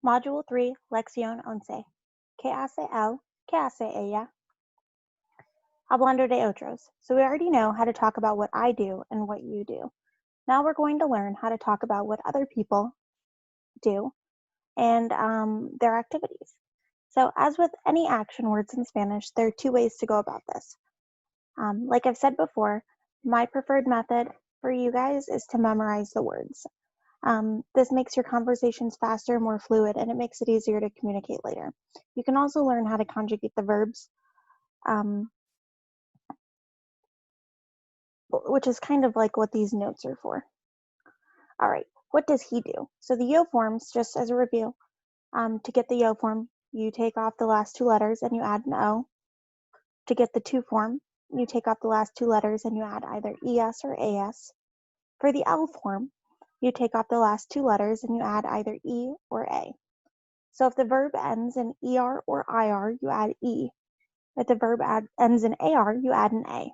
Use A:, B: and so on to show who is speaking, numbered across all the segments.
A: Module 3, Lección 11. ¿Qué hace él? ¿Qué hace ella? Hablando de otros. So we already know how to talk about what I do and what you do. Now we're going to learn how to talk about what other people do and their activities. So as with any action words in Spanish, there are two ways to go about this. Like I've said before, my preferred method for you guys is to memorize the words. This makes your conversations faster, more fluid, and it makes it easier to communicate later. You can also learn how to conjugate the verbs, which is kind of like what these notes are for. All right, what does he do? So the yo forms, just as a review, to get the yo form, you take off the last two letters and you add an O. To get the to form, you take off the last two letters and you add either ES or AS. For the L form, you take off the last two letters and you add either E or A. So if the verb ends in ER or IR, you add E. If the verb ends in AR, you add an A.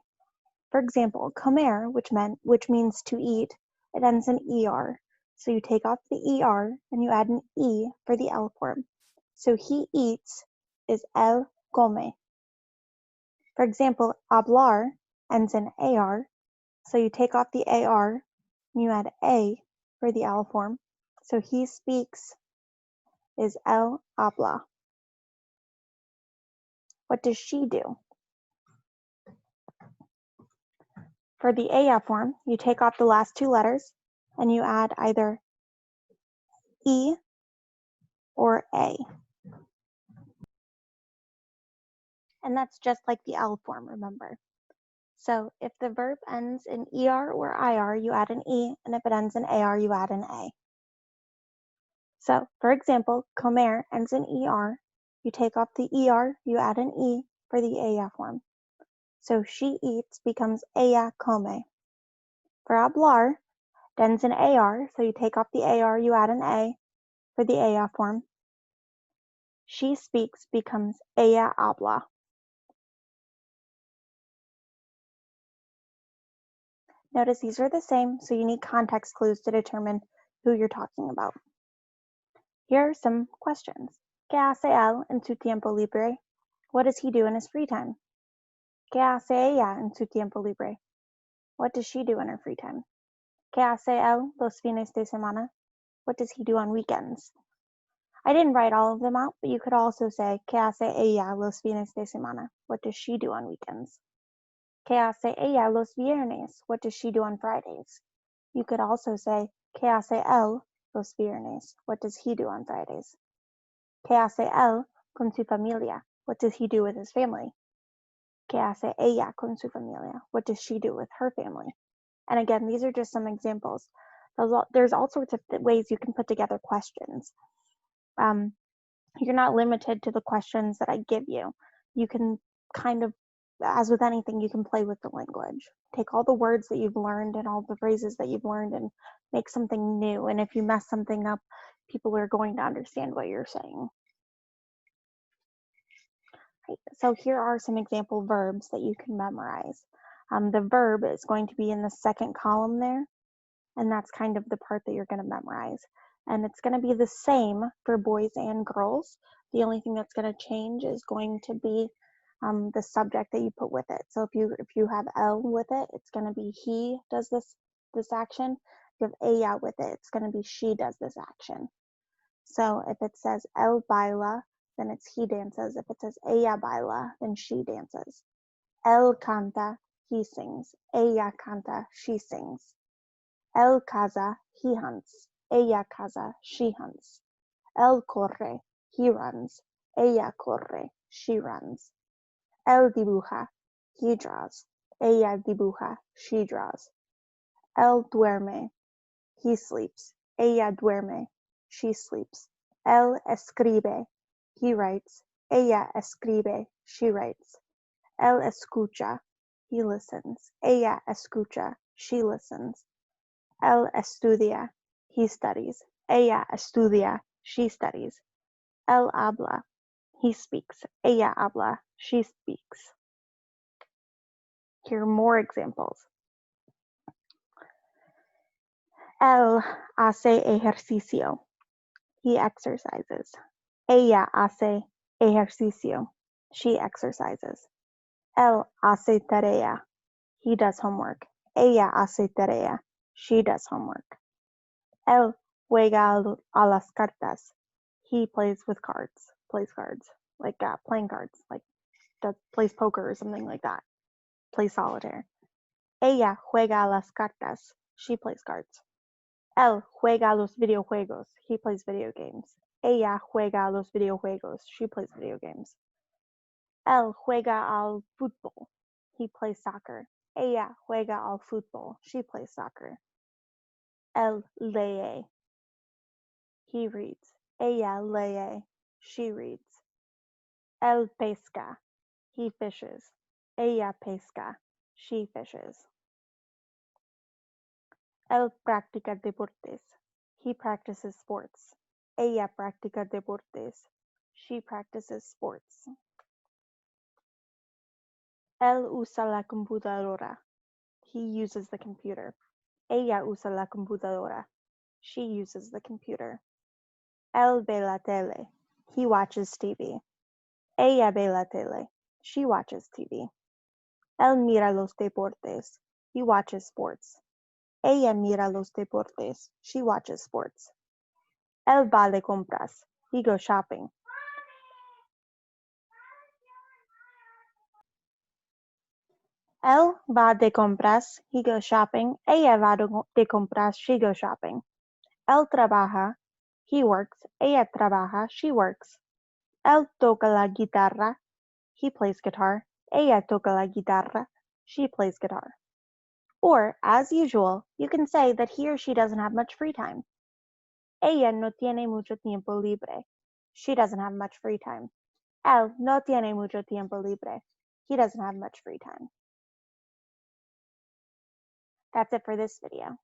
A: For example, comer, which means to eat, it ends in ER. So you take off the ER and you add an E for the L form. So he eats is él come. For example, hablar ends in AR. So you take off the AR and you add A for the L form. So he speaks is él habla. What does she do? For the ella form, you take off the last two letters and you add either E or A. And that's just like the L form, remember. So if the verb ends in ER or IR, you add an E, and if it ends in AR, you add an A. So, for example, comer ends in ER. You take off the ER, you add an E for the ella form. So she eats becomes ella come. For hablar, it ends in AR, so you take off the AR, you add an A for the ella form. She speaks becomes ella habla. Notice these are the same, so you need context clues to determine who you're talking about. Here are some questions. ¿Qué hace él en su tiempo libre? What does he do in his free time? ¿Qué hace ella en su tiempo libre? What does she do in her free time? ¿Qué hace él los fines de semana? What does he do on weekends? I didn't write all of them out, but you could also say, ¿Qué hace ella los fines de semana? What does she do on weekends? ¿Qué hace ella los viernes? What does she do on Fridays? You could also say, ¿Qué hace él los viernes? What does he do on Fridays? ¿Qué hace él con su familia? What does he do with his family? ¿Qué hace ella con su familia? What does she do with her family? And again, these are just some examples. There's all sorts of ways you can put together questions. You're not limited to the questions that I give you. You can kind of, as with anything, you can play with the language. Take all the words that you've learned and all the phrases that you've learned and make something new. And if you mess something up, people are going to understand what you're saying. Right. So here are some example verbs that you can memorize. The verb is going to be in the second column there, and that's kind of the part that you're going to memorize. And it's going to be the same for boys and girls. The only thing that's going to change is going to be the subject that you put with it. So if you have él with it, it's going to be he does this action. If you have ella with it, it's going to be she does this action. So if it says él baila, then it's he dances. If it says ella baila, then she dances. Él canta, he sings. Ella canta, she sings. Él caza, he hunts. Ella caza, she hunts. Él corre, he runs. Ella corre, she runs. Él dibuja, he draws. Ella dibuja, she draws. Él duerme, he sleeps. Ella duerme, she sleeps. Él escribe, he writes. Ella escribe, she writes. Él escucha, he listens. Ella escucha, she listens. Él estudia, he studies. Ella estudia, she studies. Él habla, he speaks. Ella habla, she speaks. Here are more examples. Él hace ejercicio. He exercises. Ella hace ejercicio. She exercises. Él hace tarea. He does homework. Ella hace tarea. She does homework. Él juega a las cartas. He plays with cards. Plays cards. Like playing cards. Like plays poker or something like that. Plays solitaire. Ella juega a las cartas. She plays cards. Él juega a los videojuegos. He plays video games. Ella juega a los videojuegos. She plays video games. Él juega al fútbol. He plays soccer. Ella juega al fútbol. She plays soccer. Él lee. He reads. Ella lee. She reads. Él pesca. He fishes. Ella pesca. She fishes. Él practica deportes. He practices sports. Ella practica deportes. She practices sports. Él usa la computadora. He uses the computer. Ella usa la computadora. She uses the computer. Él ve la tele. He watches TV. Ella ve la tele. She watches TV. Él mira los deportes. He watches sports. Ella mira los deportes. She watches sports. Él va de compras. He goes shopping. Él va de compras. He goes shopping. Ella va de compras. She goes shopping. Él trabaja. He works. Ella trabaja. She works. Él toca la guitarra. He plays guitar. Ella toca la guitarra. She plays guitar. Or, as usual, you can say that he or she doesn't have much free time. Ella no tiene mucho tiempo libre. She doesn't have much free time. Él no tiene mucho tiempo libre. He doesn't have much free time. That's it for this video.